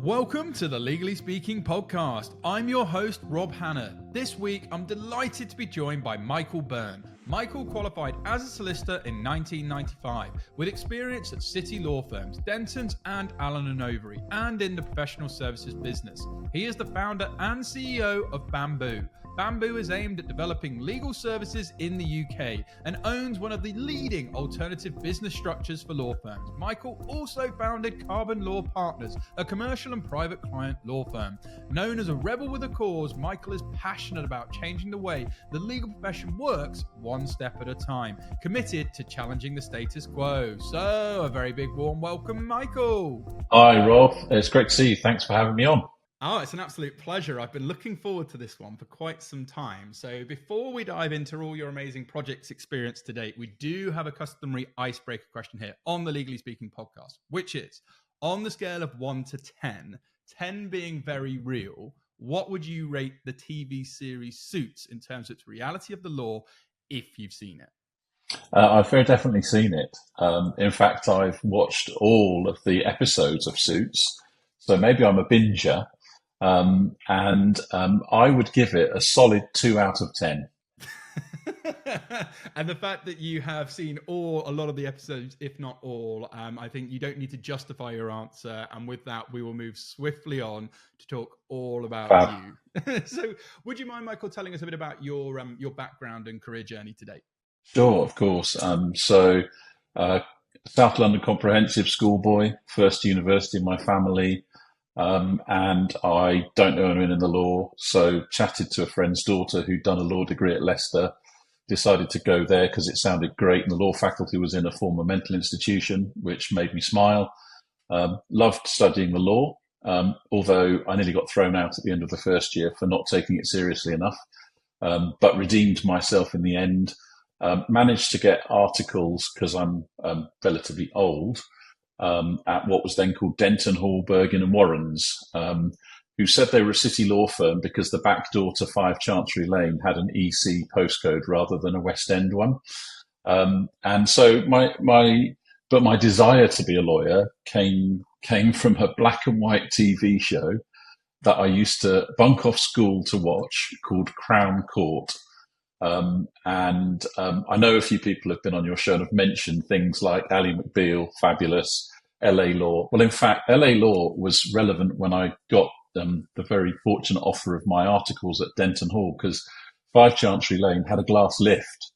Welcome to the Legally Speaking podcast. I'm your host, Rob Hanna. This week, I'm delighted to be joined by Michael Burne. Michael qualified as a solicitor in 1995 with experience at city law firms, Dentons and Allen & Overy, and in the professional services business. He is the founder and CEO of Bamboo. Bamboo is aimed at developing legal services in the UK and owns one of the leading alternative business structures for law firms. Michael also founded Carbon Law Partners, a commercial and private client law firm. Known as a rebel with a cause, Michael is passionate about changing the way the legal profession works one step at a time, committed to challenging the status quo. So, a very big warm welcome, Michael. Hi, Rob. It's great to see you. Thanks for having me on. Oh, it's an absolute pleasure. I've been looking forward to this one for quite some time. So before we dive into all your amazing projects experience to date, we do have a customary icebreaker question here on the Legally Speaking podcast, which is, on the scale of 1 to 10, 10 being very real, what would you rate the TV series Suits in terms of its reality of the law, if you've seen it? I've very definitely seen it. In fact, I've watched all of the episodes of Suits, so maybe I'm a binger. I would give it a solid 2 out of 10. And the fact that you have seen a lot of the episodes, if not all, I think you don't need to justify your answer. And with that, we will move swiftly on to talk all about you. So would you mind, Michael, telling us a bit about your background and career journey to date? Sure, of course. South London Comprehensive schoolboy, first university in my family. And I don't know anyone in the law, so chatted to a friend's daughter who'd done a law degree at Leicester, decided to go there because it sounded great, and the law faculty was in a former mental institution, which made me smile. Loved studying the law, although I nearly got thrown out at the end of the first year for not taking it seriously enough, but redeemed myself in the end. Managed to get articles, because I'm relatively old, at what was then called Denton Hall, Bergen and Warrens, who said they were a city law firm because the back door to 5 Chancery Lane had an EC postcode rather than a West End one. And so my desire to be a lawyer came from a black and white TV show that I used to bunk off school to watch called Crown Court. I know a few people have been on your show and have mentioned things like Ally McBeal, fabulous, LA Law. Well, in fact, LA Law was relevant when I got the very fortunate offer of my articles at Denton Hall, because 5 Chancery Lane had a glass lift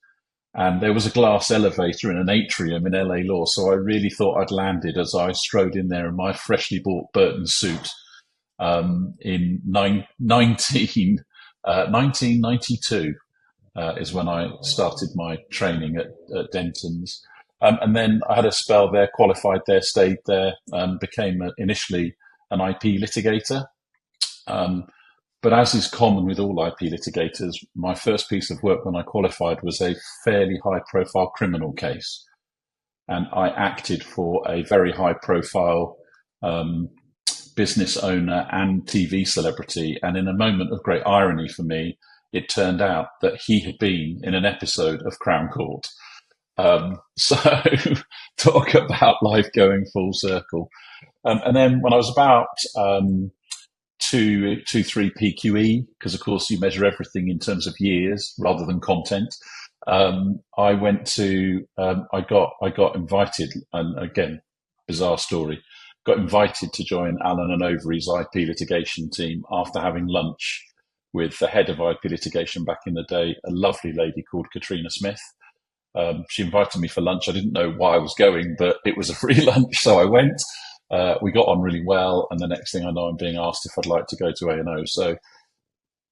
and there was a glass elevator in an atrium in LA Law. So I really thought I'd landed as I strode in there in my freshly bought Burton suit in 1992. Is when I started my training at Denton's. And then I had a spell there, qualified there, stayed there, became initially an IP litigator. But as is common with all IP litigators, my first piece of work when I qualified was a fairly high-profile criminal case. And I acted for a very high-profile business owner and TV celebrity. And in a moment of great irony for me, it turned out that he had been in an episode of Crown Court. So talk about life going full circle. And then when I was about 3 PQE, because of course you measure everything in terms of years rather than content, I went to, I got invited, and again, bizarre story, got invited to join Allen & Overy's IP litigation team after having lunch with the head of IP litigation back in the day, a lovely lady called Katrina Smith. She invited me for lunch. I didn't know why I was going, but it was a free lunch, so I went. We got on really well, and the next thing I know, I'm being asked if I'd like to go to A&O. So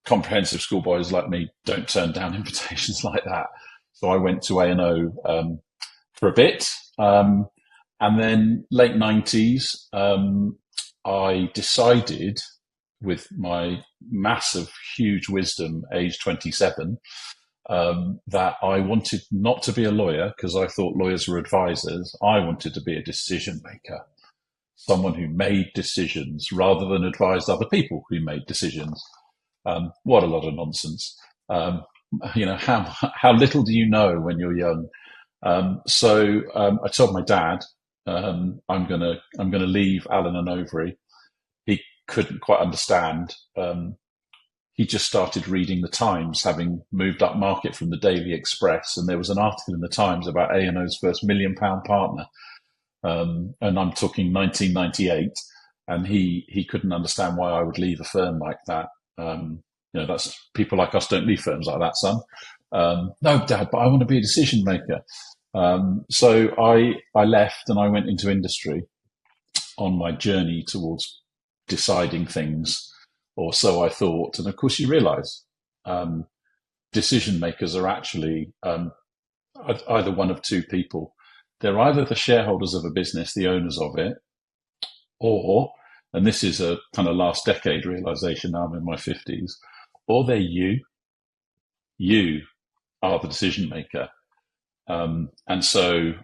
comprehensive schoolboys like me don't turn down invitations like that. So I went to A&O for a bit. And then late 90s, I decided, with my massive, huge wisdom, age 27, that I wanted not to be a lawyer because I thought lawyers were advisors. I wanted to be a decision maker, someone who made decisions rather than advised other people who made decisions. What a lot of nonsense. How little do you know when you're young? So I told my dad, I'm gonna leave Allen & Overy. He couldn't quite understand. He just started reading the Times, having moved up market from the Daily Express, and there was an article in the Times about A&O's first £1 million partner, and I'm talking 1998, and he couldn't understand why I would leave a firm like that. That's people like us don't leave firms like that, son. No, Dad, but I want to be a decision maker. So I left and I went into industry on my journey towards deciding things, or so I thought. And of course, you realise decision makers are actually either one of two people. They're either the shareholders of a business, the owners of it, or, and this is a kind of last decade realisation, now I'm in my 50s, or they're you. You are the decision maker. And so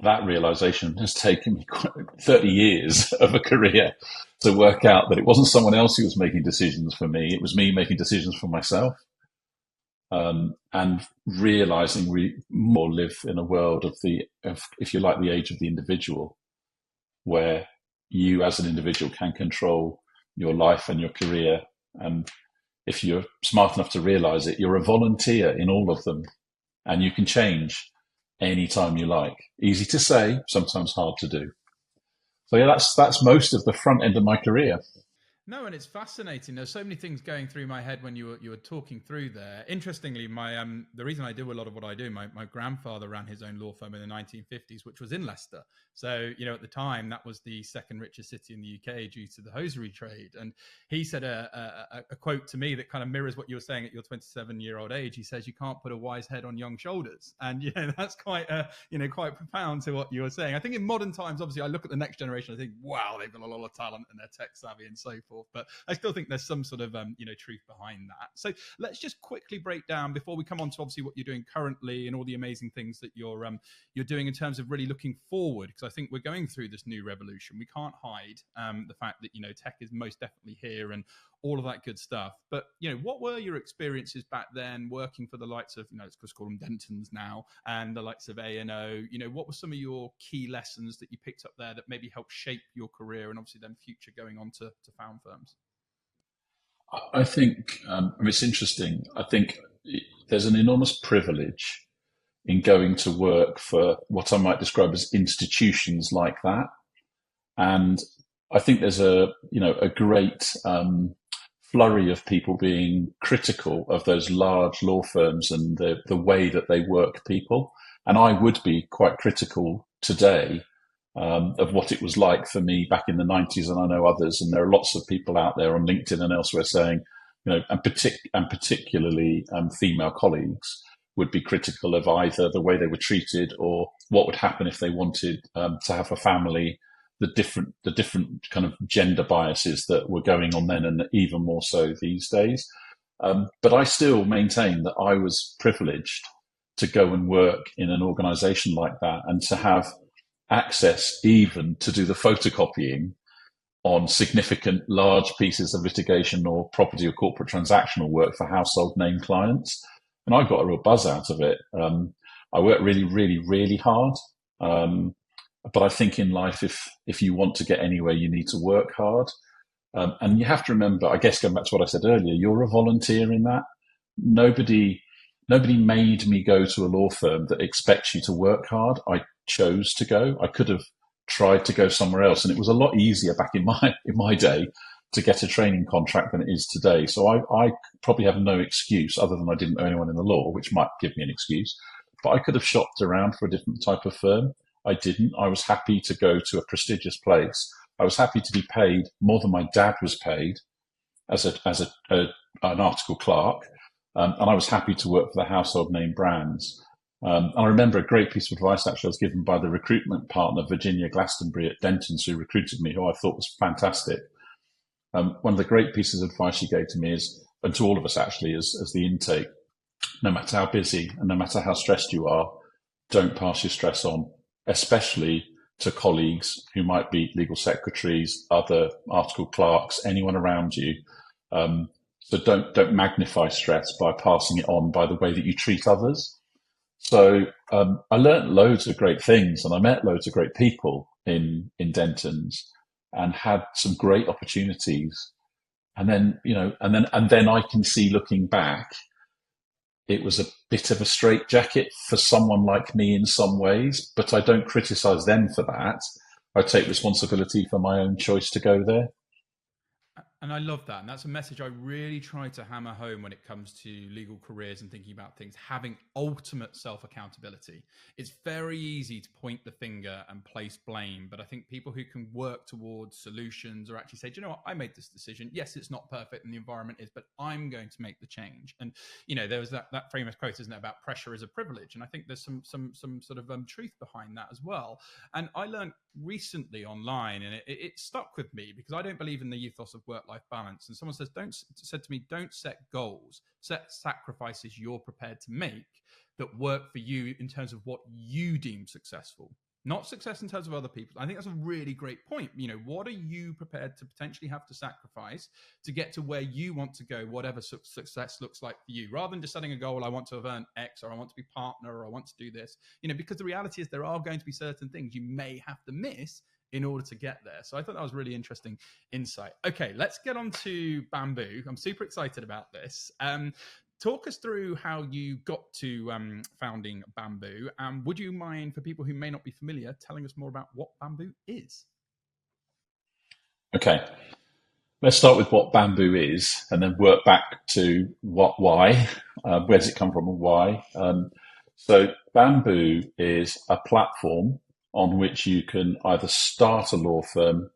that realization has taken me 30 years of a career to work out that it wasn't someone else who was making decisions for me. It was me making decisions for myself. And realizing we more live in a world of if you like, the age of the individual, where you as an individual can control your life and your career. And if you're smart enough to realize it, you're a volunteer in all of them, and you can change anytime you like. Easy to say, sometimes hard to do. So yeah, that's most of the front end of my career. No, and it's fascinating. There's so many things going through my head when you were talking through there. Interestingly, my the reason I do a lot of what I do, my grandfather ran his own law firm in the 1950s, which was in Leicester. So, at the time, that was the second richest city in the UK due to the hosiery trade. And he said a quote to me that kind of mirrors what you were saying at your 27-year-old age. He says, "You can't put a wise head on young shoulders." And, that's quite profound to what you were saying. I think in modern times, obviously, I look at the next generation, I think, wow, they've got a lot of talent and they're tech savvy and so forth. But I still think there's some sort of truth behind that. So let's just quickly break down before we come on to obviously what you're doing currently and all the amazing things that you're doing in terms of really looking forward, because I think we're going through this new revolution. We can't hide the fact that tech is most definitely here and all of that good stuff. But what were your experiences back then working for the likes of let's just call them Dentons now, and the likes of A&O? What were some of your key lessons that you picked up there that maybe helped shape your career and obviously then future going on to found firms? I think it's interesting. I think there's an enormous privilege in going to work for what I might describe as institutions like that, and I think there's a great flurry of people being critical of those large law firms and the way that they work people. And I would be quite critical today of what it was like for me back in the 90s, and I know others, and there are lots of people out there on LinkedIn and elsewhere saying, and particularly female colleagues would be critical of either the way they were treated or what would happen if they wanted to have a family, the different kind of gender biases that were going on then, and even more so these days. But I still maintain that I was privileged to go and work in an organization like that and to have access even to do the photocopying on significant large pieces of litigation or property or corporate transactional work for household name clients. And I got a real buzz out of it. I worked really, really, really hard. But I think in life, if you want to get anywhere, you need to work hard. And you have to remember, I guess going back to what I said earlier, you're a volunteer in that. Nobody made me go to a law firm that expects you to work hard. I chose to go. I could have tried to go somewhere else, and it was a lot easier back in my day to get a training contract than it is today. So I probably have no excuse other than I didn't know anyone in the law, which might give me an excuse. But I could have shopped around for a different type of firm. I didn't. I was happy to go to a prestigious place. I was happy to be paid more than my dad was paid as an article clerk. And I was happy to work for the household name brands. I remember a great piece of advice actually I was given by the recruitment partner, Virginia Glastonbury at Dentons, who recruited me, who I thought was fantastic. One of the great pieces of advice she gave to me is, and to all of us actually, as the intake, no matter how busy and no matter how stressed you are, don't pass your stress on, especially to colleagues who might be legal secretaries, other article clerks, anyone around you. So don't magnify stress by passing it on by the way that you treat others. So I learned loads of great things, and I met loads of great people in Dentons. and had some great opportunities. And then, and then I can see looking back, it was a bit of a straitjacket for someone like me in some ways, but I don't criticize them for that. I take responsibility for my own choice to go there. And I love that. And that's a message I really try to hammer home when it comes to legal careers and thinking about things, having ultimate self-accountability. It's very easy to point the finger and place blame, but I think people who can work towards solutions or actually say, do you know what, I made this decision. Yes, it's not perfect and the environment is, but I'm going to make the change. And, there was that famous quote, isn't it, about pressure is a privilege. And I think there's some sort of truth behind that as well. And I learned recently online, and it stuck with me because I don't believe in the ethos of work-life balance. And someone said to me, don't set goals, set sacrifices you're prepared to make that work for you in terms of what you deem successful, not success in terms of other people. I think that's a really great point. What are you prepared to potentially have to sacrifice to get to where you want to go, whatever success looks like for you, rather than just setting a goal, I want to have earned X, or I want to be partner, or I want to do this, because the reality is there are going to be certain things you may have to miss in order to get there. So I thought that was really interesting insight. Okay, let's get on to Bamboo. I'm super excited about this. Talk us through how you got to founding Bamboo. And would you mind, for people who may not be familiar, telling us more about what Bamboo is? Okay, let's start with what Bamboo is and then work back to why, where does it come from and why. So Bamboo is a platform on which you can either start a law firm,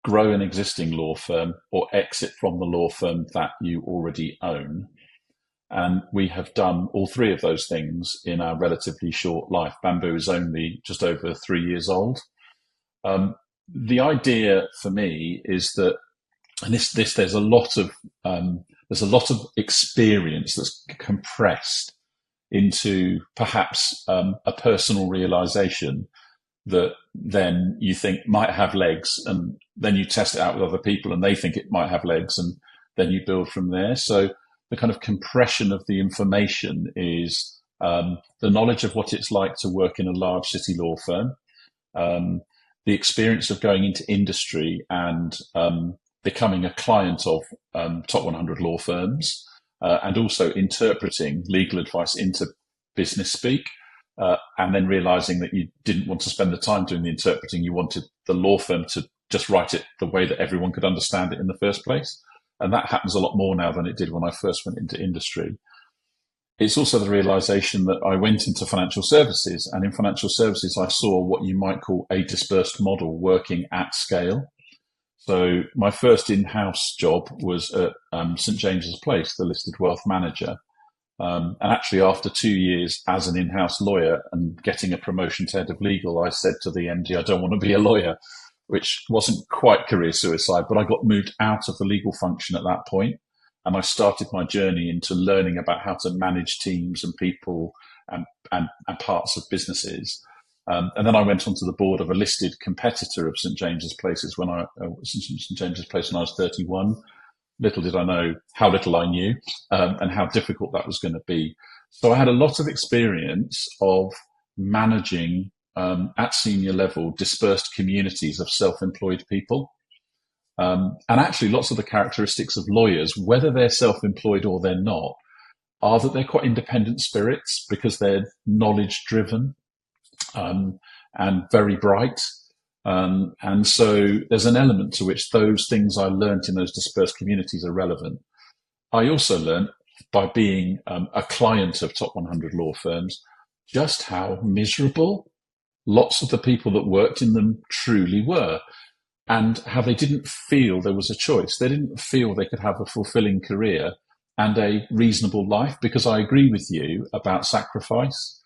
grow an existing law firm, or exit from the law firm that you already own. And we have done all three of those things in our relatively short life. Bamboo is only just over 3 years old. The idea for me is that, and there's a lot of experience that's compressed into perhaps a personal realization that then you think might have legs, and then you test it out with other people and they think it might have legs, and then you build from there. So the kind of compression of the information is the knowledge of what it's like to work in a large city law firm, the experience of going into industry and becoming a client of top 100 law firms, and also interpreting legal advice into business speak, and then realizing that you didn't want to spend the time doing the interpreting. You wanted the law firm to just write it the way that everyone could understand it in the first place. And that happens a lot more now than it did when I first went into industry. It's also the realization that I went into financial services, and in financial services, I saw what you might call a dispersed model working at scale. So my first in-house job was at St. James's Place, the listed wealth manager. And actually, after 2 years as an in-house lawyer and getting a promotion to head of legal, I said to the MD, I don't want to be a lawyer, which wasn't quite career suicide, but I got moved out of the legal function at that point. And I started my journey into learning about how to manage teams and people and parts of businesses. And then I went onto the board of a listed competitor of St. James's Places when I was 31. Little did I know how little I knew, and how difficult that was going to be. So I had a lot of experience of managing at senior level dispersed communities of self-employed people. And actually lots of the characteristics of lawyers, whether they're self-employed or they're not, are that they're quite independent spirits because they're knowledge driven, and very bright. And so there's an element to which those things I learned in those dispersed communities are relevant. I also learned by being a client of top 100 law firms just how miserable lots of the people that worked in them truly were, and how they didn't feel there was a choice. They didn't feel they could have a fulfilling career and a reasonable life, because I agree with you about sacrifice.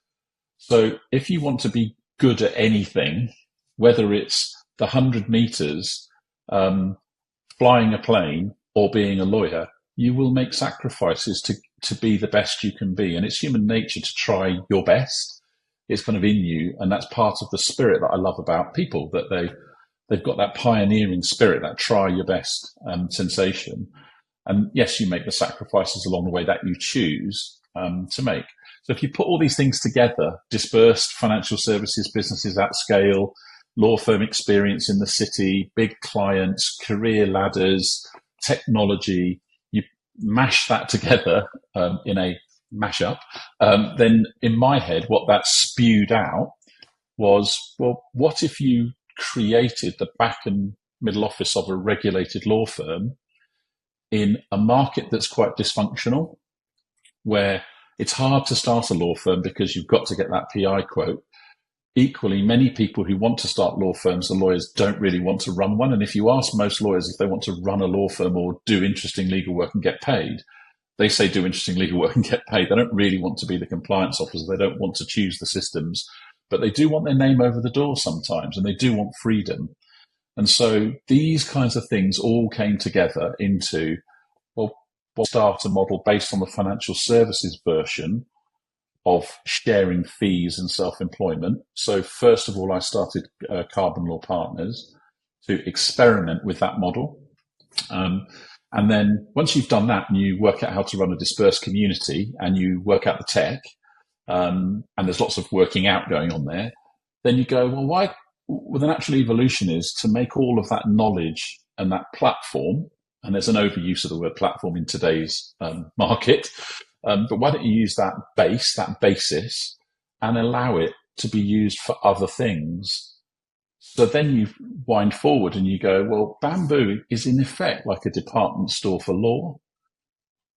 So if you want to be good at anything, whether it's the 100 meters, flying a plane, or being a lawyer, you will make sacrifices to be the best you can be. And it's human nature to try your best. It's kind of in you. And that's part of the spirit that I love about people, that they've got that pioneering spirit, that try your best sensation. And yes, you make the sacrifices along the way that you choose to make. So if you put all these things together, dispersed financial services businesses at scale, law firm experience in the city, big clients, career ladders, technology. You mash that together in a mashup. Then in my head, what that spewed out was, well, what if you created the back and middle office of a regulated law firm in a market that's quite dysfunctional, where it's hard to start a law firm because you've got to get that PI quote. Equally, many people who want to start law firms and lawyers don't really want to run one. And if you ask most lawyers if they want to run a law firm or do interesting legal work and get paid, they say do interesting legal work and get paid. They don't really want to be the compliance officer. They don't want to choose the systems, but they do want their name over the door sometimes, and they do want freedom. And so these kinds of things all came together into, well, we'll start a model based on the financial services version of sharing fees and self-employment. So first of all, I started Carbon Law Partners to experiment with that model. And then once you've done that and you work out how to run a dispersed community and you work out the tech, and there's lots of working out going on there, then you go, well, why? Well, the natural evolution is to make all of that knowledge and that platform, and there's an overuse of the word platform in today's market, but why don't you use that base, that basis, and allow it to be used for other things? So then you wind forward and you go, well, Bamboo is in effect like a department store for law.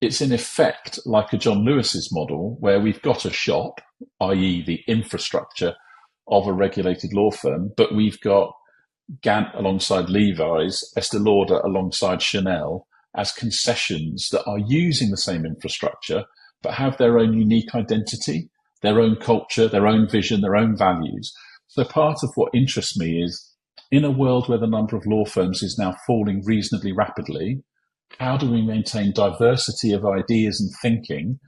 It's in effect like a John Lewis's model where we've got a shop, i.e. the infrastructure of a regulated law firm, but we've got Gant alongside Levi's, Estee Lauder alongside Chanel as concessions that are using the same infrastructure, but have their own unique identity, their own culture, their own vision, their own values. So part of what interests me is, in a world where the number of law firms is now falling reasonably rapidly, how do we maintain diversity of ideas and thinking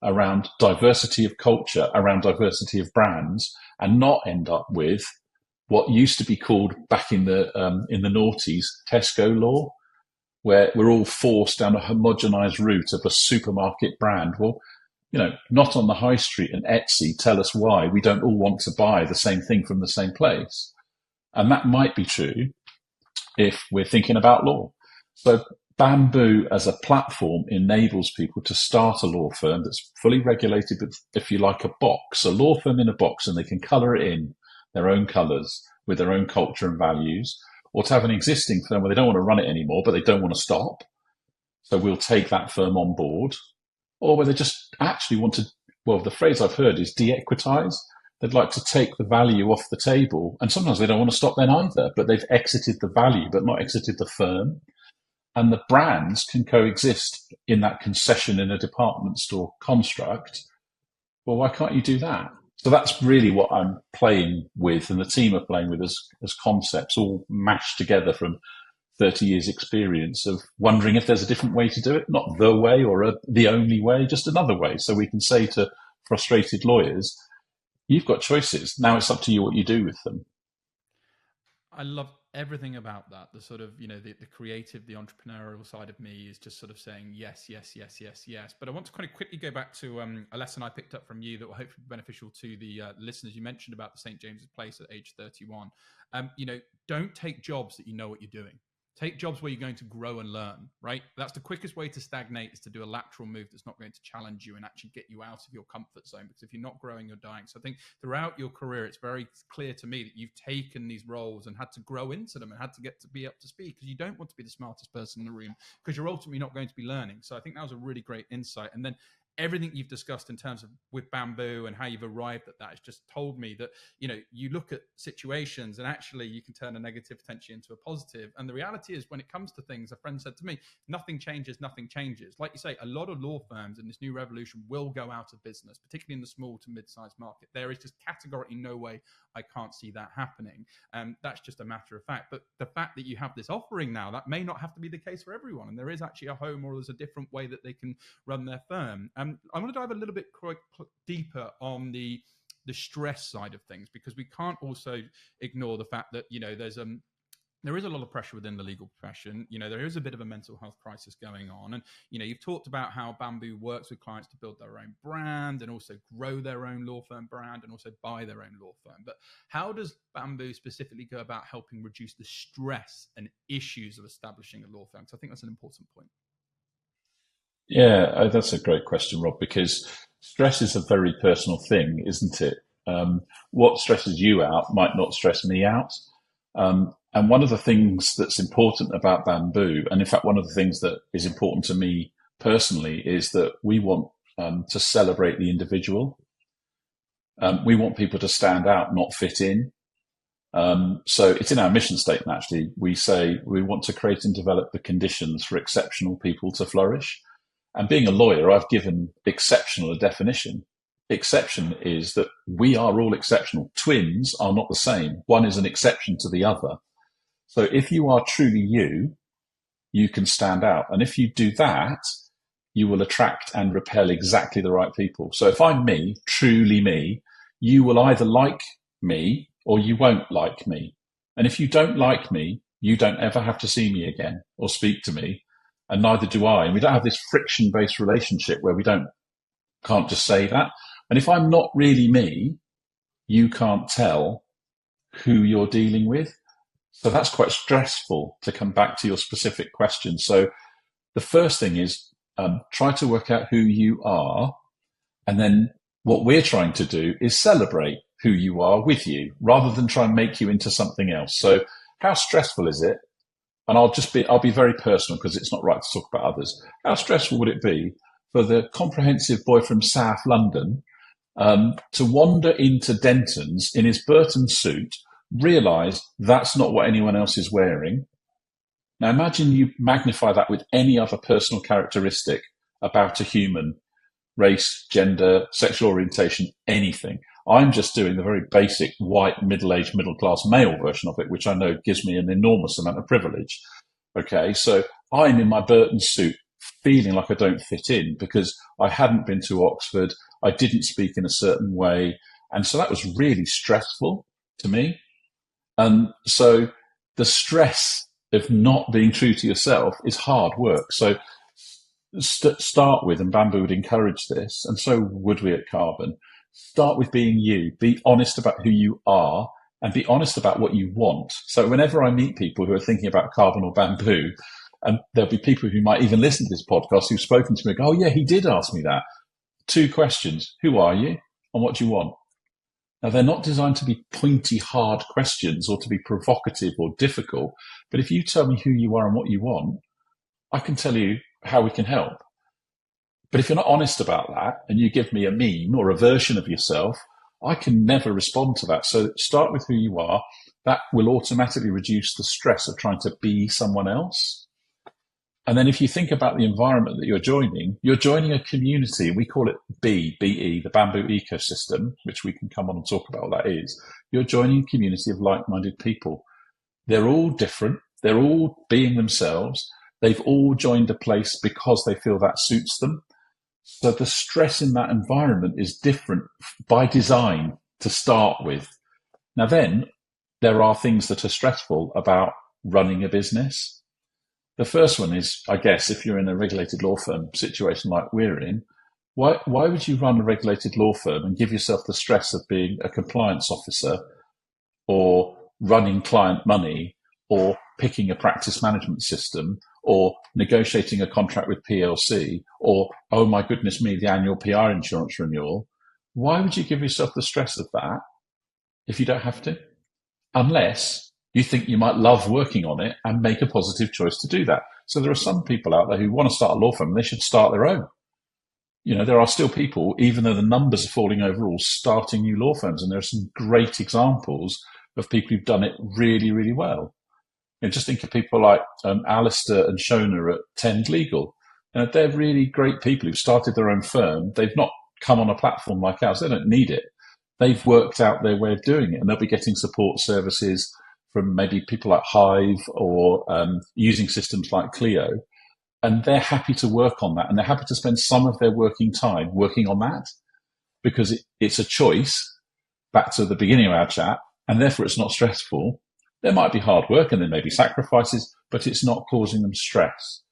around diversity of culture, around diversity of brands, and not end up with what used to be called back in the noughties Tesco law, where we're all forced down a homogenized route of a supermarket brand. Well, not on the high street and Etsy tell us why we don't all want to buy the same thing from the same place. And that might be true if we're thinking about law. So Bamboo as a platform enables people to start a law firm that's fully regulated, but if you like, a box, a law firm in a box, and they can color it in their own colors with their own culture and values, or to have an existing firm where they don't want to run it anymore, but they don't want to stop. So we'll take that firm on board, or where they just actually want to, well, the phrase I've heard is de-equitize. They'd like to take the value off the table. And sometimes they don't want to stop then either, but they've exited the value, but not exited the firm. And the brands can coexist in that concession in a department store construct. Well, why can't you do that? So that's really what I'm playing with, and the team are playing with as concepts, all mashed together from 30 years experience of wondering if there's a different way to do it, not the way or the only way, just another way. So we can say to frustrated lawyers, you've got choices. Now it's up to you what you do with them. I love everything about that. The sort of, the creative, the entrepreneurial side of me is just sort of saying yes, yes, yes, yes, yes. But I want to kind of quickly go back to a lesson I picked up from you that will hopefully be beneficial to the listeners. You mentioned about the St. James's Place at age 31. Don't take jobs that you know what you're doing. Take jobs where you're going to grow and learn, right? That's the quickest way to stagnate, is to do a lateral move that's not going to challenge you and actually get you out of your comfort zone. Because if you're not growing, you're dying. So I think throughout your career, it's very clear to me that you've taken these roles and had to grow into them and had to get to be up to speed, because you don't want to be the smartest person in the room, because you're ultimately not going to be learning. So I think that was a really great insight. And then everything you've discussed in terms of with Bamboo and how you've arrived at that has just told me that, you look at situations and actually you can turn a negative potentially into a positive. And the reality is, when it comes to things, a friend said to me, nothing changes, nothing changes. Like you say, a lot of law firms in this new revolution will go out of business, particularly in the small to mid-sized market. There is just categorically no way I can't see that happening. That's just a matter of fact. But the fact that you have this offering now, that may not have to be the case for everyone. And there is actually a home, or there's a different way that they can run their firm. I want to dive a little bit deeper on the stress side of things, because we can't also ignore the fact that, there's there is a lot of pressure within the legal profession. There is a bit of a mental health crisis going on. And, you've talked about how Bamboo works with clients to build their own brand and also grow their own law firm brand and also buy their own law firm. But how does Bamboo specifically go about helping reduce the stress and issues of establishing a law firm? Because I think that's an important point. Yeah, that's a great question, Rob, because stress is a very personal thing, isn't it? What stresses you out might not stress me out. And one of the things that's important about Bamboo, and in fact, one of the things that is important to me personally, is that we want to celebrate the individual. We want people to stand out, not fit in. So it's in our mission statement, actually. We say we want to create and develop the conditions for exceptional people to flourish. And being a lawyer, I've given exceptional a definition. Exception is that we are all exceptional. Twins are not the same. One is an exception to the other. So if you are truly you, you can stand out. And if you do that, you will attract and repel exactly the right people. So if I'm me, truly me, you will either like me or you won't like me. And if you don't like me, you don't ever have to see me again or speak to me. And neither do I. And we don't have this friction-based relationship where we can't just say that. And if I'm not really me, you can't tell who you're dealing with. So that's quite stressful, to come back to your specific question. So the first thing is try to work out who you are. And then what we're trying to do is celebrate who you are with you rather than try and make you into something else. So how stressful is it? And I'll be very personal because it's not right to talk about others. How stressful would it be for the comprehensive boy from South London to wander into Denton's in his Burton suit, realise that's not what anyone else is wearing? Now imagine you magnify that with any other personal characteristic about a human: race, gender, sexual orientation, anything. I'm just doing the very basic white, middle-aged, middle-class male version of it, which I know gives me an enormous amount of privilege. Okay, so I'm in my Burton suit feeling like I don't fit in because I hadn't been to Oxford, I didn't speak in a certain way, and so that was really stressful to me. And so the stress of not being true to yourself is hard work. So start with, and Bamboo would encourage this, and so would we at Carbon, start with being you. Be honest about who you are and be honest about what you want. So whenever I meet people who are thinking about Carbon or Bamboo, and there'll be people who might even listen to this podcast who've spoken to me, go, oh yeah, he did ask me that. 2 questions. Who are you and what do you want? Now, they're not designed to be pointy, hard questions or to be provocative or difficult. But if you tell me who you are and what you want, I can tell you how we can help. But if you're not honest about that and you give me a meme or a version of yourself, I can never respond to that. So start with who you are. That will automatically reduce the stress of trying to be someone else. And then if you think about the environment that you're joining a community. We call it BE, the Bamboo ecosystem, which we can come on and talk about what that is. You're joining a community of like-minded people. They're all different. They're all being themselves. They've all joined a place because they feel that suits them. So the stress in that environment is different by design to start with. Now then, there are things that are stressful about running a business. The first one is, I guess, if you're in a regulated law firm situation like we're in, why would you run a regulated law firm and give yourself the stress of being a compliance officer or running client money or picking a practice management system or negotiating a contract with PLC or, oh my goodness me, the annual PR insurance renewal? Why would you give yourself the stress of that if you don't have to? Unless you think you might love working on it and make a positive choice to do that. So there are some people out there who want to start a law firm and they should start their own. You know, there are still people, even though the numbers are falling overall, starting new law firms. And there are some great examples of people who've done it really, really well. And just think of people like Alistair and Shona at Tend Legal. They're really great people who've started their own firm. They've not come on a platform like ours. They don't need it. They've worked out their way of doing it, and they'll be getting support services from maybe people like Hive or using systems like Clio. And they're happy to work on that. And they're happy to spend some of their working time working on that because it's a choice, back to the beginning of our chat, and therefore it's not stressful. There might be hard work and there may be sacrifices, but it's not causing them stress.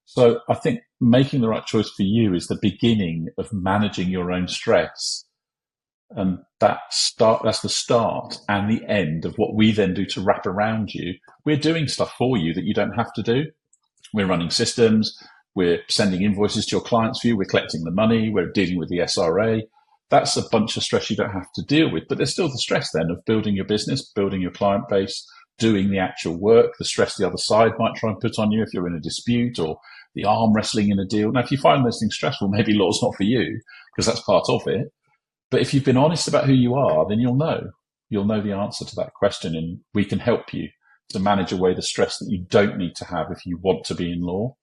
So I think making the right choice for you is the beginning of managing your own stress. And that's the start and the end of what we then do to wrap around you. We're doing stuff for you that you don't have to do. We're running systems. We're sending invoices to your clients for you. We're collecting the money. We're dealing with the SRA. That's a bunch of stress you don't have to deal with. But there's still the stress then of building your business, building your client base, doing the actual work, the stress the other side might try and put on you if you're in a dispute, or the arm wrestling in a deal. Now, if you find those things stressful, maybe law's not for you, because that's part of it. But if you've been honest about who you are, then you'll know the answer to that question, and we can help you to manage away the stress that you don't need to have if you want to be in law.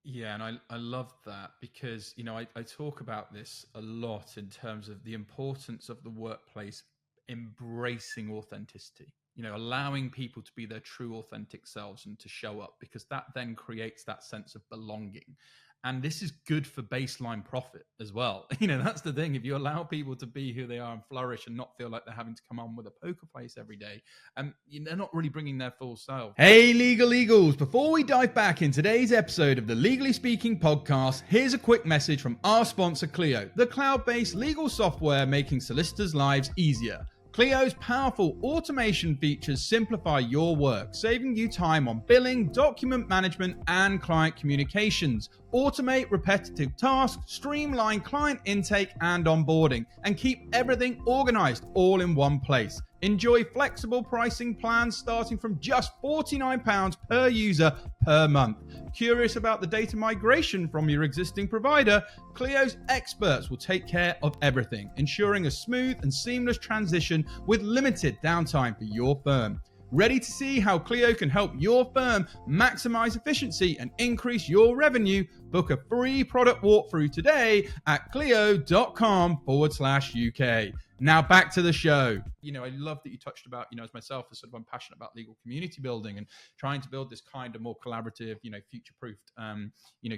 Yeah, and I love that because, I talk about this a lot in terms of the importance of the workplace embracing authenticity, allowing people to be their true authentic selves and to show up, because that then creates that sense of belonging. And this is good for baseline profit as well. That's the thing. If you allow people to be who they are and flourish and not feel like they're having to come on with a poker face every day, they're not really bringing their full self. Hey, Legal Eagles. Before we dive back in today's episode of the Legally Speaking podcast, here's a quick message from our sponsor, Clio, the cloud-based legal software making solicitors' lives easier. Clio's powerful automation features simplify your work, saving you time on billing, document management, and client communications. Automate repetitive tasks, streamline client intake and onboarding, and keep everything organized all in one place. Enjoy flexible pricing plans starting from just £49 per user per month. Curious about the data migration from your existing provider? Clio's experts will take care of everything, ensuring a smooth and seamless transition with limited downtime for your firm. Ready to see how Clio can help your firm maximize efficiency and increase your revenue? Book a free product walkthrough today at clio.com/UK. Now back to the show. I love that you touched about, as myself, as sort of I'm passionate about legal community building and trying to build this kind of more collaborative, future-proofed,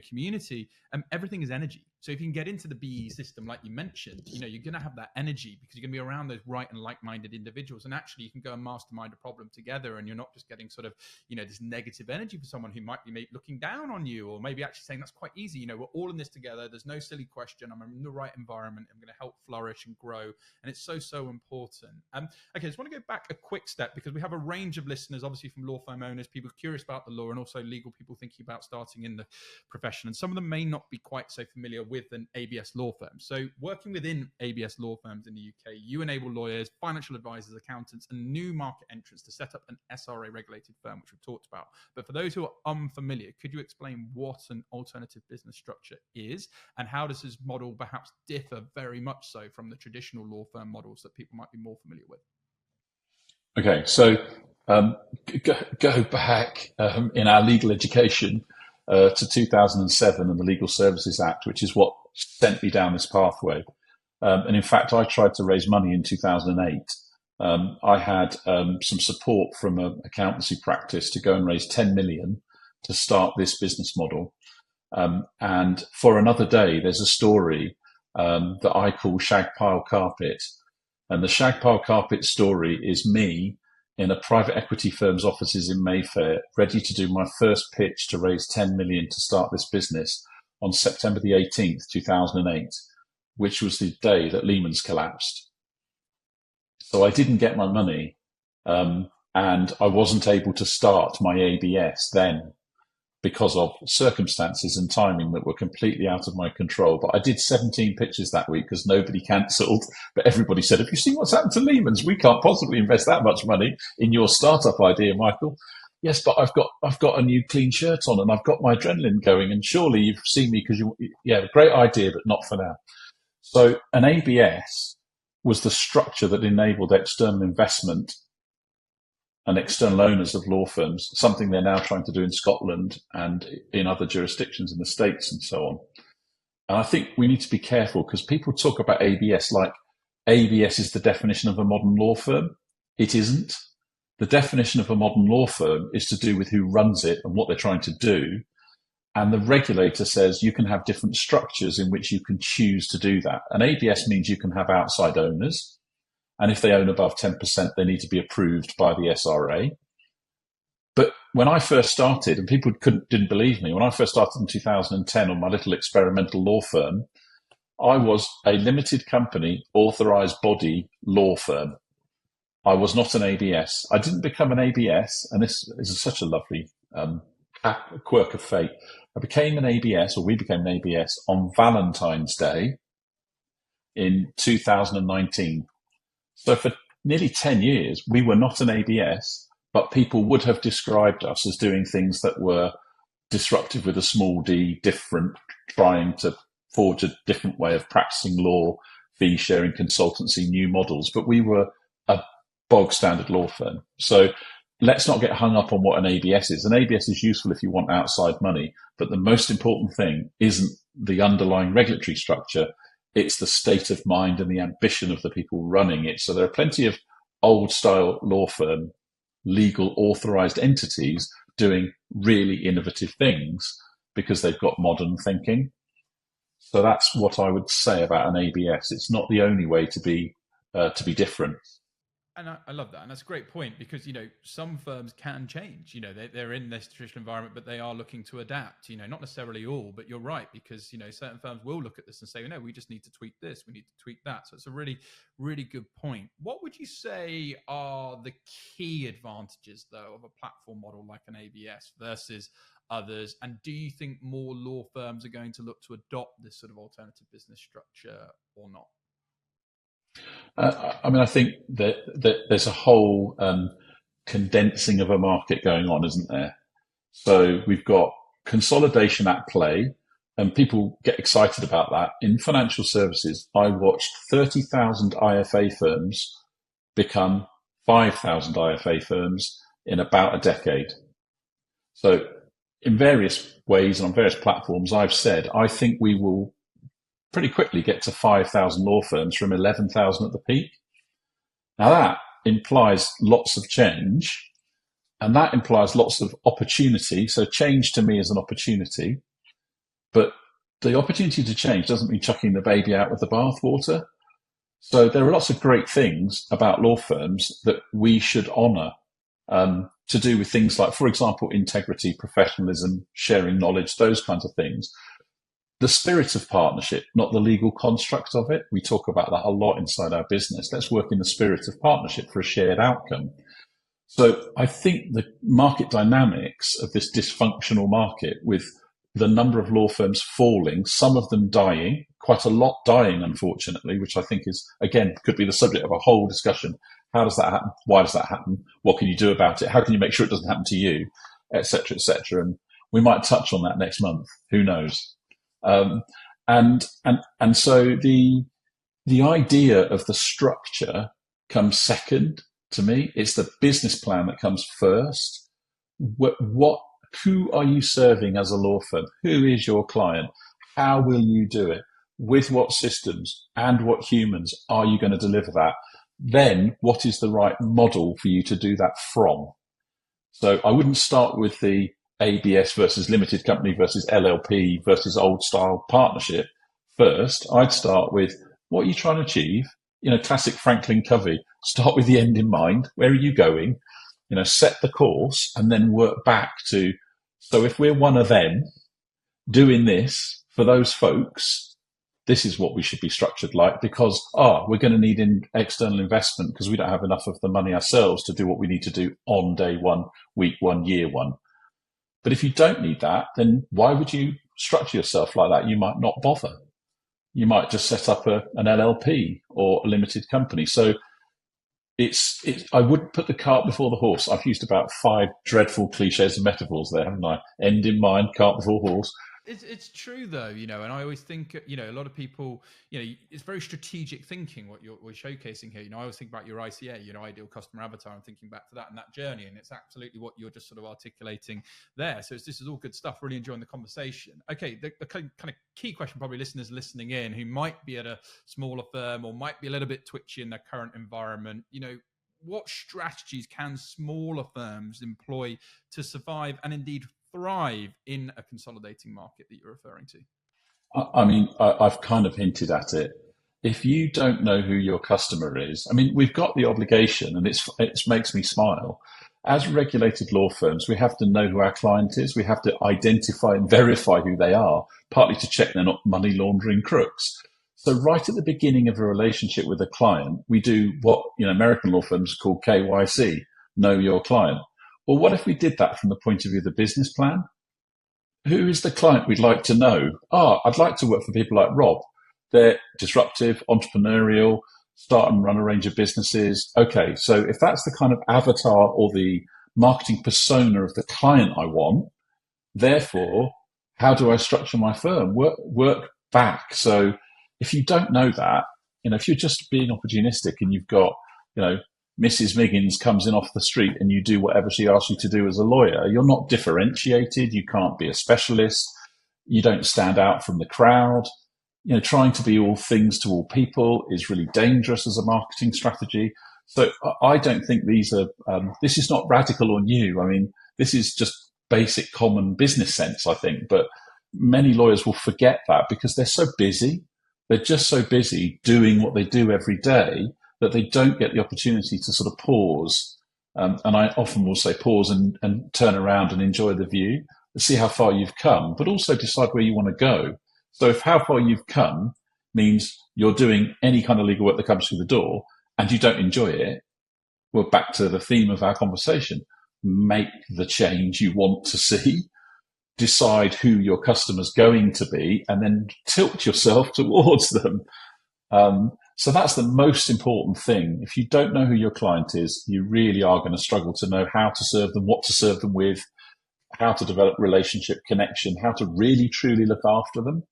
community. Everything is energy. So if you can get into the BE system, like you mentioned, you're going to have that energy because you're going to be around those right and like-minded individuals. And actually you can go and mastermind a problem together, and you're not just getting sort of, this negative energy for someone who might be looking down on you, or maybe actually saying that's quite easy. We're all in this together. There's no silly question. I'm in the right environment. I'm going to help flourish and grow. And it's so, so important. Okay, I just want to go back a quick step because we have a range of listeners, obviously from law firm owners, people curious about the law, and also legal people thinking about starting in the profession. And some of them may not be quite so familiar with an ABS law firm. So working within ABS law firms in the UK, you enable lawyers, financial advisors, accountants, and new market entrants to set up an SRA regulated firm, which we've talked about. But for those who are unfamiliar, could you explain what an alternative business structure is, and how does this model perhaps differ very much so from the traditional law firm models that people might be more familiar with? Okay, so go back in our legal education to 2007 and the Legal Services Act, which is what sent me down this pathway. And in fact, I tried to raise money in 2008. I had some support from an accountancy practice to go and raise 10 million to start this business model. And for another day, there's a story that I call Shag Pile Carpet. And the Shag Pile Carpet story is me in a private equity firm's offices in Mayfair, ready to do my first pitch to raise 10 million to start this business on September the 18th, 2008, which was the day that Lehman's collapsed. So I didn't get my money, and I wasn't able to start my ABS then because of circumstances and timing that were completely out of my control. But I did 17 pitches that week because nobody cancelled. But everybody said, have you seen what's happened to Lehman's? We can't possibly invest that much money in your startup idea, Michael. Yes, but I've got a new clean shirt on and I've got my adrenaline going. And surely you've seen me because great idea, but not for now. So an ABS was the structure that enabled external investment and external owners of law firms, something they're now trying to do in Scotland and in other jurisdictions in the States and so on. And I think we need to be careful because people talk about ABS like ABS is the definition of a modern law firm. It isn't. The definition of a modern law firm is to do with who runs it and what they're trying to do. And the regulator says you can have different structures in which you can choose to do that. And ABS means you can have outside owners. And if they own above 10%, they need to be approved by the SRA. But when I first started, and people didn't believe me, when I first started in 2010 on my little experimental law firm, I was a limited company, authorised body law firm. I was not an ABS. I didn't become an ABS, and this is such a lovely quirk of fate. I became an ABS, or we became an ABS, on Valentine's Day in 2019. So for nearly 10 years, we were not an ABS, but people would have described us as doing things that were disruptive with a small d, different, trying to forge a different way of practicing law, fee sharing, consultancy, new models. But we were a bog standard law firm. So let's not get hung up on what an ABS is. An ABS is useful if you want outside money, but the most important thing isn't the underlying regulatory structure. It's the state of mind and the ambition of the people running it. So there are plenty of old style law firm, legal authorized entities doing really innovative things because they've got modern thinking. So that's what I would say about an ABS. It's not the only way to be different. And I love that. And that's a great point because, some firms can change. They're in this traditional environment, but they are looking to adapt, not necessarily all, but you're right because, certain firms will look at this and say, no, we just need to tweak this. We need to tweak that. So it's a really, really good point. What would you say are the key advantages, though, of a platform model like an ABS versus others? And do you think more law firms are going to look to adopt this sort of alternative business structure or not? I think that there's a whole condensing of a market going on, isn't there? So we've got consolidation at play, and people get excited about that. In financial services, I watched 30,000 IFA firms become 5,000 IFA firms in about a decade. So in various ways and on various platforms, I've said, I think we will pretty quickly get to 5,000 law firms from 11,000 at the peak. Now that implies lots of change, and that implies lots of opportunity. So change to me is an opportunity, but the opportunity to change doesn't mean chucking the baby out with the bathwater. So there are lots of great things about law firms that we should honour, to do with things like, for example, integrity, professionalism, sharing knowledge, those kinds of things. The spirit of partnership, not the legal construct of it. We talk about that a lot inside our business. Let's work in the spirit of partnership for a shared outcome. So I think the market dynamics of this dysfunctional market, with the number of law firms falling, some of them dying, quite a lot dying, unfortunately, which I think is, again, could be the subject of a whole discussion. How does that happen? Why does that happen? What can you do about it? How can you make sure it doesn't happen to you? Et cetera, et cetera. And we might touch on that next month. Who knows? And so the idea of the structure comes second to me. It's the business plan that comes first. Who are you serving as a law firm? Who is your client? How will you do it? With what systems and what humans are you going to deliver that? Then what is the right model for you to do that from? So I wouldn't start with the ABS versus limited company versus LLP versus old style partnership first. I'd start with what are you trying to achieve? Classic Franklin Covey, start with the end in mind. Where are you going? Set the course and then work back to, so if we're one of them doing this for those folks, this is what we should be structured like, because we're going to need external investment because we don't have enough of the money ourselves to do what we need to do on day one, week one, year one. But if you don't need that, then why would you structure yourself like that? You might not bother. You might just set up an LLP or a limited company. So I wouldn't put the cart before the horse. I've used about 5 dreadful cliches and metaphors there, haven't I? End in mind, cart before horse. It's true though, and I always think, a lot of people, it's very strategic thinking what we're showcasing here. I always think about your ICA, ideal customer avatar, and thinking back to that and that journey, and it's absolutely what you're just sort of articulating there. So this is all good stuff. Really enjoying the conversation. Okay, the kind of key question, probably listeners listening in who might be at a smaller firm or might be a little bit twitchy in their current environment, what strategies can smaller firms employ to survive and indeed thrive in a consolidating market that you're referring to? I mean, I've kind of hinted at it. if you don't know who your customer is, I mean, we've got the obligation, and it makes me smile. As regulated law firms, we have to know who our client is. We have to identify and verify who they are, partly to check they're not money laundering crooks. So right at the beginning of a relationship with a client, we do what American law firms call KYC, know your client. Well, what if we did that from the point of view of the business plan? Who is the client we'd like to know? I'd like to work for people like Rob. They're disruptive, entrepreneurial, start and run a range of businesses. Okay, so if that's the kind of avatar or the marketing persona of the client I want, therefore, how do I structure my firm? Work back. So if you don't know that, if you're just being opportunistic and you've got, Mrs. Miggins comes in off the street and you do whatever she asks you to do as a lawyer, you're not differentiated. You can't be a specialist. You don't stand out from the crowd. Trying to be all things to all people is really dangerous as a marketing strategy. So I don't think these are, this is not radical or new. I mean, this is just basic common business sense, I think. But many lawyers will forget that because they're so busy. They're just so busy doing what they do every day that they don't get the opportunity to sort of pause. And I often will say pause and turn around and enjoy the view, see how far you've come, but also decide where you want to go. So if how far you've come means you're doing any kind of legal work that comes through the door and you don't enjoy it, we're back to the theme of our conversation. Make the change you want to see, decide who your customer's going to be, and then tilt yourself towards them. So that's the most important thing. If you don't know who your client is, you really are going to struggle to know how to serve them, what to serve them with, how to develop relationship connection, how to really truly look after them.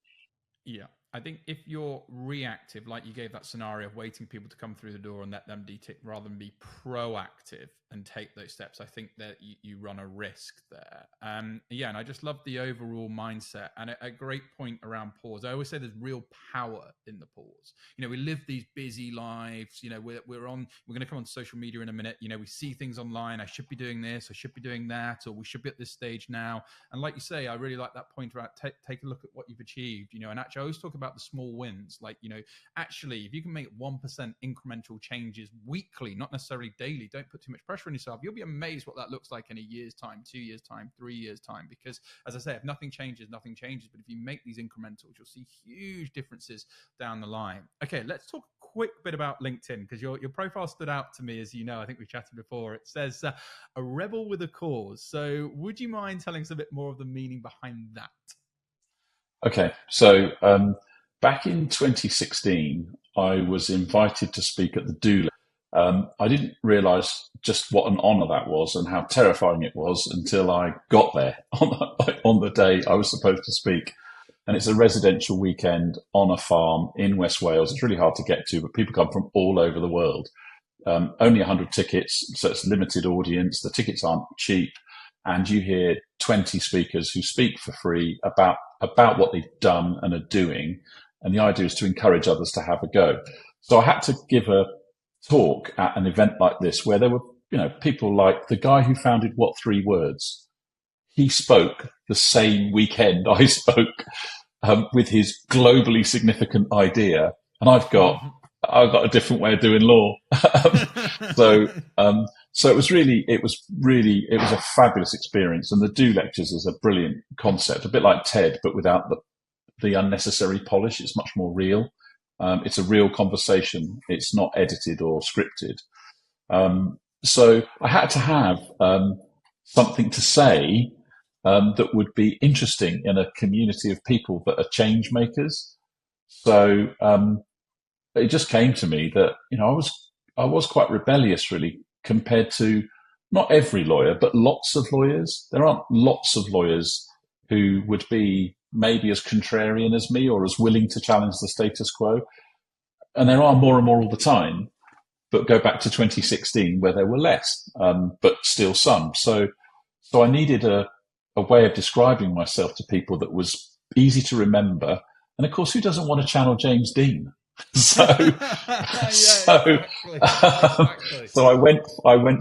Yeah. I think if you're reactive, like you gave that scenario of waiting people to come through the door and let them detick rather than be proactive and take those steps, I think that you run a risk there. And I just love the overall mindset and a great point around pause. I always say there's real power in the pause. We live these busy lives. We're going to come on social media in a minute. We see things online. I should be doing this. I should be doing that, or we should be at this stage now. And like you say, I really like that point about take a look at what you've achieved. And actually, I always talk about the small wins. Like, actually, if you can make 1% incremental changes weekly, not necessarily daily, don't put too much pressure on yourself. You'll be amazed what that looks like in a year's time, 2 years' time, 3 years' time. Because as I say, if nothing changes, nothing changes. But if you make these incrementals, you'll see huge differences down the line. Okay, let's talk a quick bit about LinkedIn, because your profile stood out to me, as you know. I think we chatted before. It says a rebel with a cause. So would you mind telling us a bit more of the meaning behind that? Okay, so back in 2016, I was invited to speak at the Do. I didn't realise just what an honour that was and how terrifying it was until I got there on the day I was supposed to speak. And it's a residential weekend on a farm in West Wales. It's really hard to get to, but people come from all over the world. Only 100 tickets, so it's a limited audience. The tickets aren't cheap. And you hear 20 speakers who speak for free about what they've done and are doing. And the idea is to encourage others to have a go. So I had to give a talk at an event like this where there were, people like the guy who founded What Three Words. He spoke the same weekend I spoke with his globally significant idea. And I've got a different way of doing law. So it was a fabulous experience. And the Do lectures is a brilliant concept, a bit like TED, but without the unnecessary polish. It's much more real. It's a real conversation. It's not edited or scripted. So I had to have something to say that would be interesting in a community of people that are change makers. So it just came to me that I was quite rebellious, really, compared to not every lawyer, but lots of lawyers. There aren't lots of lawyers who would be maybe as contrarian as me or as willing to challenge the status quo. And there are more and more all the time, but go back to 2016 where there were less, but still some. So I needed a way of describing myself to people that was easy to remember. And of course, who doesn't want to channel James Dean? So I went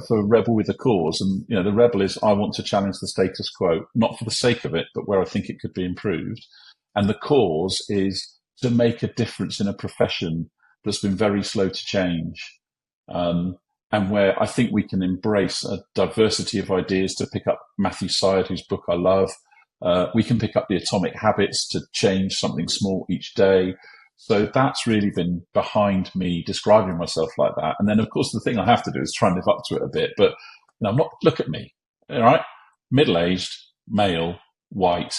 for rebel with a cause, and the rebel is I want to challenge the status quo, not for the sake of it, but where I think it could be improved. And the cause is to make a difference in a profession that's been very slow to change, and where I think we can embrace a diversity of ideas. To pick up Matthew Syed, whose book I love, we can pick up the Atomic Habits to change something small each day. So that's really been behind me describing myself like that. And then, of course, the thing I have to do is try and live up to it a bit. But I'm not. Look at me, all right? Middle-aged, male, white.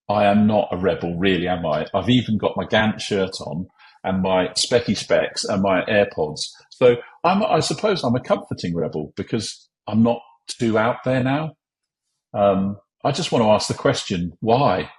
I am not a rebel, really, am I? I've even got my Gantt shirt on and my specky specs and my AirPods. So I suppose I'm a comforting rebel because I'm not too out there now. I just want to ask the question, why?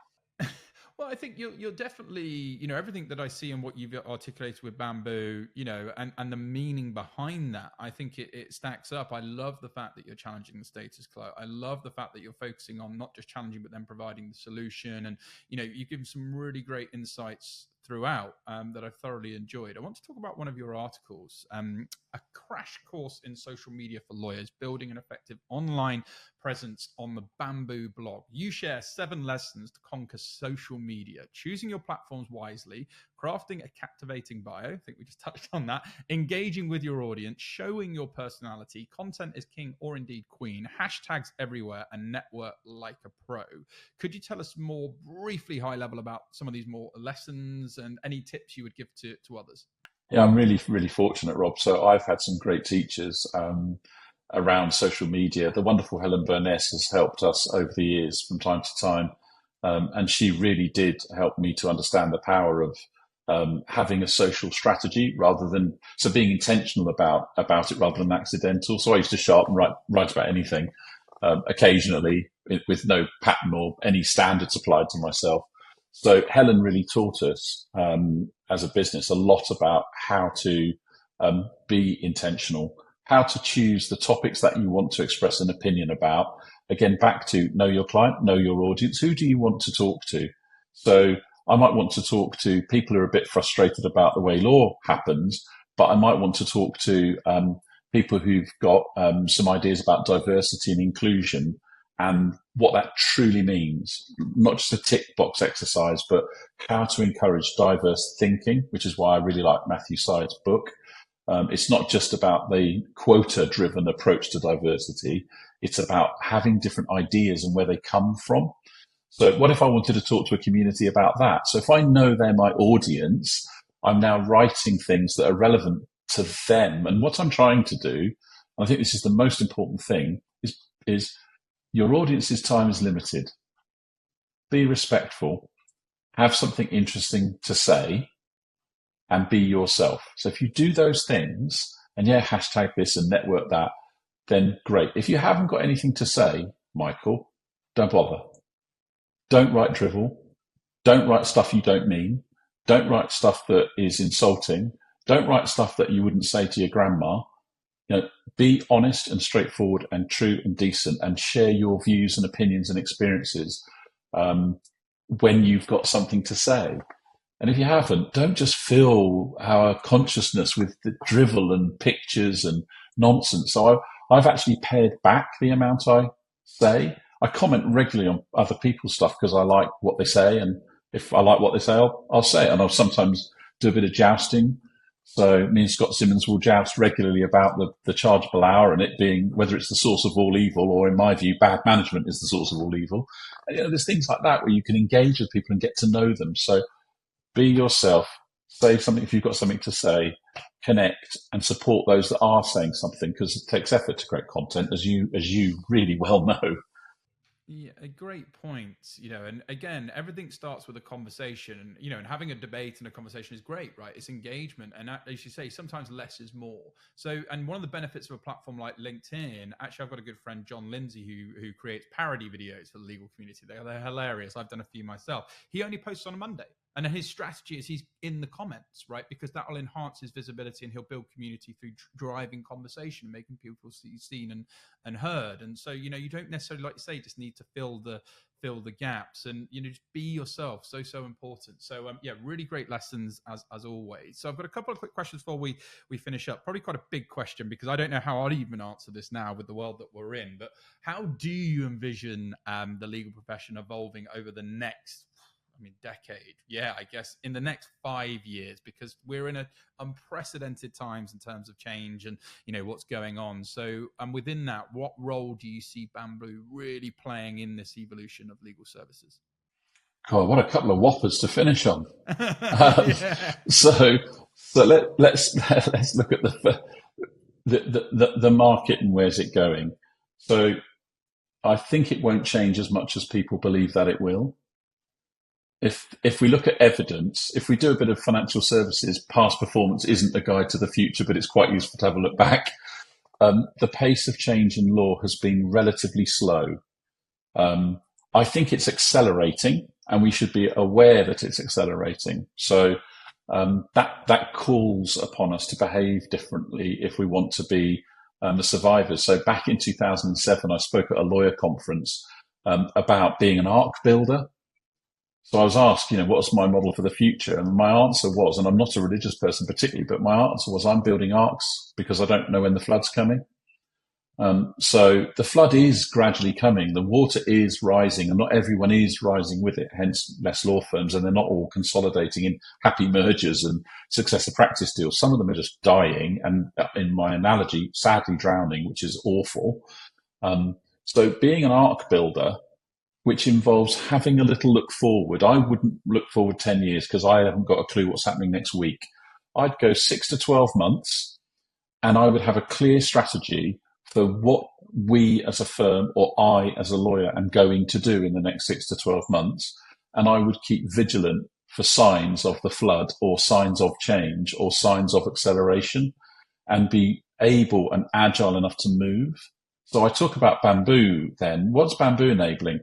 Well, I think you're definitely, everything that I see and what you've articulated with bamboo, and the meaning behind that, I think it stacks up. I love the fact that you're challenging the status quo. I love the fact that you're focusing on not just challenging, but then providing the solution. And, you give some really great insights throughout that I thoroughly enjoyed. I want to talk about one of your articles, a crash course in social media for lawyers, building an effective online presence on the Bamboo blog. You share 7 lessons to conquer social media, choosing your platforms wisely, crafting a captivating bio. I think we just touched on that. Engaging with your audience, showing your personality. Content is king or indeed queen. Hashtags everywhere and network like a pro. Could you tell us more briefly, high level, about some of these more lessons and any tips you would give to others? Yeah, I'm really, really fortunate, Rob. So I've had some great teachers around social media. The wonderful Helen Burne has helped us over the years from time to time. And she really did help me to understand the power of having a social strategy rather than, so being intentional about it rather than accidental. So I used to show up and write about anything, occasionally with no pattern or any standards applied to myself. So Helen really taught us as a business a lot about how to be intentional, how to choose the topics that you want to express an opinion about. Again, back to know your client, know your audience. Who do you want to talk to? So I might want to talk to people who are a bit frustrated about the way law happens, but I might want to talk to people who've got some ideas about diversity and inclusion and what that truly means, not just a tick box exercise, but how to encourage diverse thinking, which is why I really like Matthew Syed's book. It's not just about the quota-driven approach to diversity. It's about having different ideas and where they come from. So what if I wanted to talk to a community about that? So if I know they're my audience, I'm now writing things that are relevant to them. And what I'm trying to do, I think this is the most important thing, is your audience's time is limited. Be respectful, have something interesting to say, and be yourself. So if you do those things, and hashtag this and network that, then great. If you haven't got anything to say, Michael, don't bother. Don't write drivel. Don't write stuff you don't mean. Don't write stuff that is insulting. Don't write stuff that you wouldn't say to your grandma. Be honest and straightforward and true and decent, and share your views and opinions and experiences when you've got something to say. And if you haven't, don't just fill our consciousness with the drivel and pictures and nonsense. So I've actually pared back the amount I say. I comment regularly on other people's stuff because I like what they say. And if I like what they say, I'll say it. And I'll sometimes do a bit of jousting. So me and Scott Simmons will joust regularly about the chargeable hour and it being whether it's the source of all evil or, in my view, bad management is the source of all evil. And, there's things like that where you can engage with people and get to know them. So be yourself, say something if you've got something to say, connect and support those that are saying something, because it takes effort to create content, as you really well know. Yeah, a great point. And again, everything starts with a conversation, and having a debate and a conversation is great, right? It's engagement. And as you say, sometimes less is more. So, and one of the benefits of a platform like LinkedIn, actually, I've got a good friend, John Lindsay, who creates parody videos for the legal community. They're hilarious. I've done a few myself. He only posts on a Monday. And his strategy is he's in the comments, right? Because that will enhance his visibility and he'll build community through driving conversation, making people seen and heard. And so, you don't necessarily, like you say, just need to fill the gaps and, just be yourself. So important. So, really great lessons as always. So I've got a couple of quick questions before we finish up. Probably quite a big question because I don't know how I'd even answer this now with the world that we're in. But how do you envision the legal profession evolving over the next, decade. Yeah, I guess in the next 5 years, because we're in unprecedented times in terms of change and what's going on. So, and within that, what role do you see Bamboo really playing in this evolution of legal services? God, what a couple of whoppers to finish on. Um, Yeah. so, let's look at the market and where's it going. So, I think it won't change as much as people believe that it will. If we look at evidence, if we do a bit of financial services, past performance isn't a guide to the future, but it's quite useful to have a look back. The pace of change in law has been relatively slow. I think it's accelerating, and we should be aware that it's accelerating. So that calls upon us to behave differently if we want to be the survivors. So back in 2007, I spoke at a lawyer conference about being an arc builder. So I was asked, what's my model for the future? And my answer was, and I'm not a religious person particularly, but my answer was, I'm building arcs because I don't know when the flood's coming. So the flood is gradually coming. The water is rising, and not everyone is rising with it. Hence, less law firms, and they're not all consolidating in happy mergers and successor practice deals. Some of them are just dying, and in my analogy, sadly drowning, which is awful. So being an arc builder, which involves having a little look forward. I wouldn't look forward 10 years because I haven't got a clue what's happening next week. I'd go 6 to 12 months, and I would have a clear strategy for what we as a firm or I as a lawyer am going to do in the next 6 to 12 months. And I would keep vigilant for signs of the flood or signs of change or signs of acceleration and be able and agile enough to move. So I talk about Bamboo then. What's Bamboo enabling?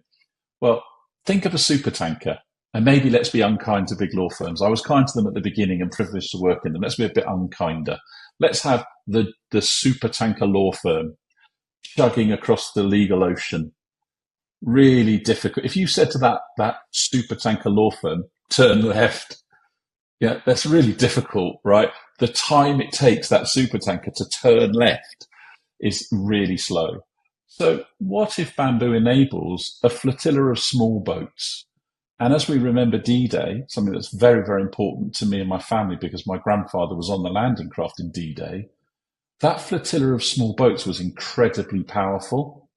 Well, think of a super tanker, and maybe let's be unkind to big law firms. I was kind to them at the beginning and privileged to work in them. Let's be a bit unkinder. Let's have the super tanker law firm chugging across the legal ocean. Really difficult. If you said to that super tanker law firm, turn left, yeah, that's really difficult, right? The time it takes that super tanker to turn left is really slow. So what if Bamboo enables a flotilla of small boats? And as we remember D-Day, something that's very, very important to me and my family because my grandfather was on the landing craft in D-Day, that flotilla of small boats was incredibly powerful.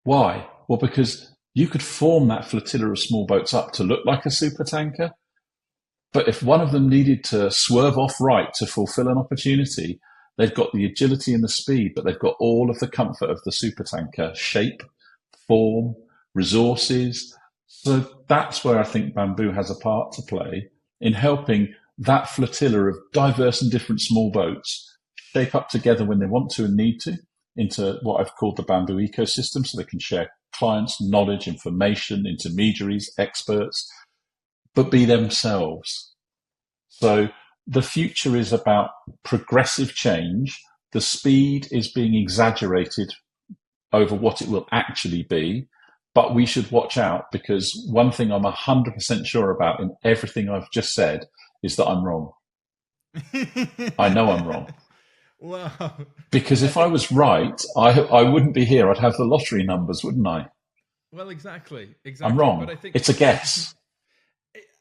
Why? Well, because you could form that flotilla of small boats up to look like a supertanker, but if one of them needed to swerve off right to fulfill an opportunity, they've got the agility and the speed, but they've got all of the comfort of the supertanker shape, form, resources. So that's where I think Bamboo has a part to play in helping that flotilla of diverse and different small boats shape up together when they want to and need to into what I've called the Bamboo ecosystem, so they can share clients, knowledge, information, intermediaries, experts, but be themselves. So the future is about progressive change. The speed is being exaggerated over what it will actually be, but we should watch out because one thing I'm 100% sure about in everything I've just said is that I'm wrong. I know I'm wrong. Wow. Because if I was right, I wouldn't be here. I'd have the lottery numbers, wouldn't I? Well, exactly. I'm wrong. But I think it's a guess.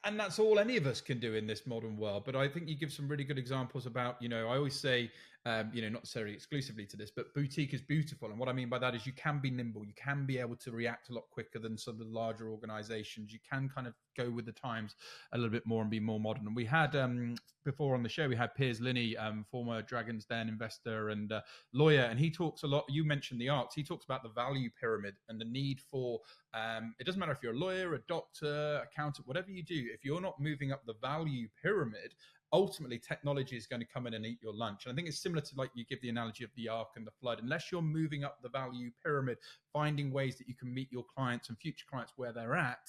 And that's all any of us can do in this modern world. But I think you give some really good examples about, I always say, not necessarily exclusively to this, but boutique is beautiful. And what I mean by that is you can be nimble. You can be able to react a lot quicker than some of the larger organizations. You can kind of go with the times a little bit more and be more modern. And we had, before on the show, we had Piers Linney, former Dragon's Den investor and lawyer. And he talks a lot, you mentioned the arts. He talks about the value pyramid and the need for, it doesn't matter if you're a lawyer, a doctor, accountant, whatever you do, if you're not moving up the value pyramid, ultimately technology is going to come in and eat your lunch. And I think it's similar to, like, you give the analogy of the ark and the flood. Unless you're moving up the value pyramid, finding ways that you can meet your clients and future clients where they're at,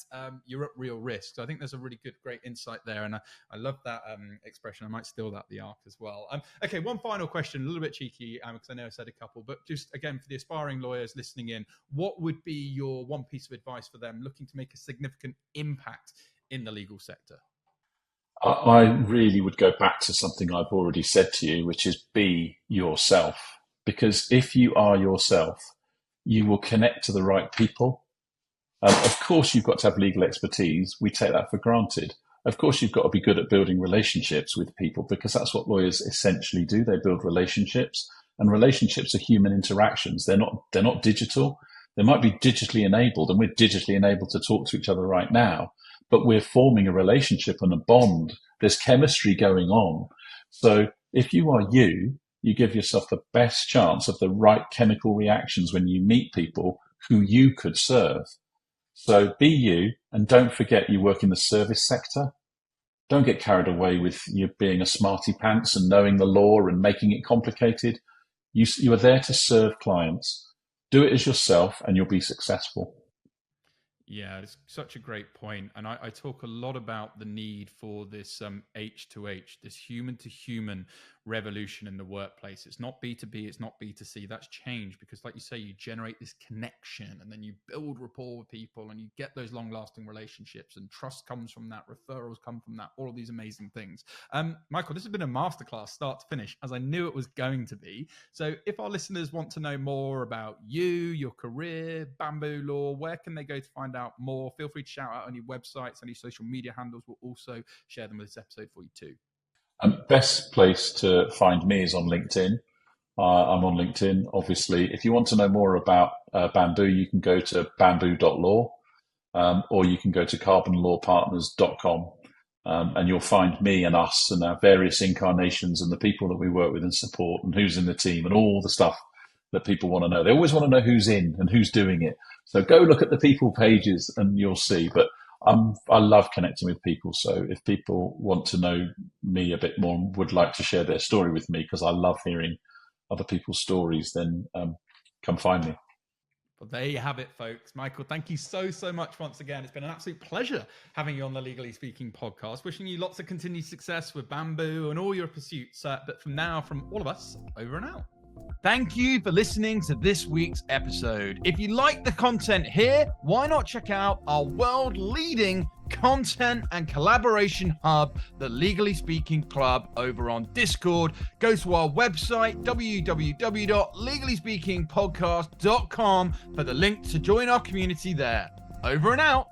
you're at real risk. So I think there's a really great insight there. And I love that expression. I might steal that, the ark, as well. Okay, one final question, a little bit cheeky, because I know I said a couple, but just again, for the aspiring lawyers listening in, what would be your one piece of advice for them looking to make a significant impact in the legal sector? I really would go back to something I've already said to you, which is be yourself. Because if you are yourself, you will connect to the right people. Of course, you've got to have legal expertise. We take that for granted. Of course, you've got to be good at building relationships with people, because that's what lawyers essentially do. They build relationships, and relationships are human interactions. They're not digital. They might be digitally enabled, and we're digitally enabled to talk to each other right now, but we're forming a relationship and a bond. There's chemistry going on. So if you are you give yourself the best chance of the right chemical reactions when you meet people who you could serve. So be you, and don't forget you work in the service sector. Don't get carried away with you being a smarty pants and knowing the law and making it complicated. You are there to serve clients. Do it as yourself and you'll be successful. Yeah, it's such a great point. And I talk a lot about the need for this H2H, this human-to-human revolution in the workplace. It's not B2B, it's not B2C. That's changed because, like you say, you generate this connection and then you build rapport with people and you get those long-lasting relationships, and trust comes from that, referrals come from that, all of these amazing things. Michael, this has been a masterclass start to finish, as I knew it was going to be. So if our listeners want to know more about you, your career, Bamboo Law, where can they go to find out more? Feel free to shout out any websites, any social media handles. We'll also share them with this episode for you too. Best place to find me is on LinkedIn. I'm on LinkedIn, obviously. If you want to know more about Bamboo, you can go to bamboo.law, or you can go to carbonlawpartners.com, and you'll find me and us and our various incarnations and the people that we work with and support and who's in the team and all the stuff that people want to know. They always want to know who's in and who's doing it. So go look at the people pages and you'll see. But I love connecting with people. So if people want to know me a bit more and would like to share their story with me, because I love hearing other people's stories, then come find me. Well, there you have it, folks. Michael, thank you so much once again. It's been an absolute pleasure having you on the Legally Speaking podcast. Wishing you lots of continued success with Bamboo and all your pursuits. But from now, from all of us, over and out. Thank you for listening to this week's episode. If you like the content here, why not check out our world-leading content and collaboration hub, the Legally Speaking Club, over on Discord. Go to our website, www.legallyspeakingpodcast.com, for the link to join our community there. Over and out.